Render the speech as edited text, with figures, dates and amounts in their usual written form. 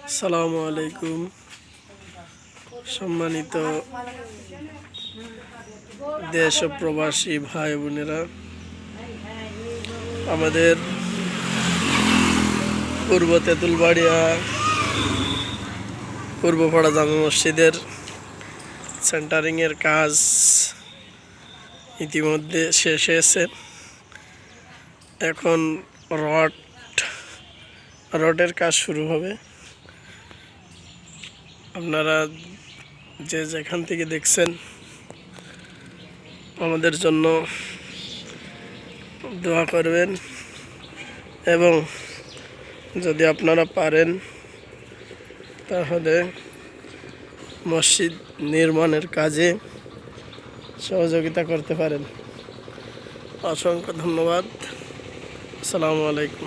আসসালামু আলাইকুম। সম্মানিত দেশ ও প্রবাসী ভাই বোনেরা, আমাদের পূর্ব তেঁতুলবাড়িয়া পূর্বপাড়া জামে মসজিদের সেন্টারিংয়ের কাজ ইতিমধ্যে শেষ হয়েছে। এখন রডের কাজ শুরু হবে। আপনারা যে যেখান থেকে দেখছেন আমাদের জন্য দোয়া করবেন, এবং যদি আপনারা পারেন তাহলে মসজিদ নির্মাণের কাজে সহযোগিতা করতে পারেন। অসংখ্য ধন্যবাদ। আসসালামু আলাইকুম।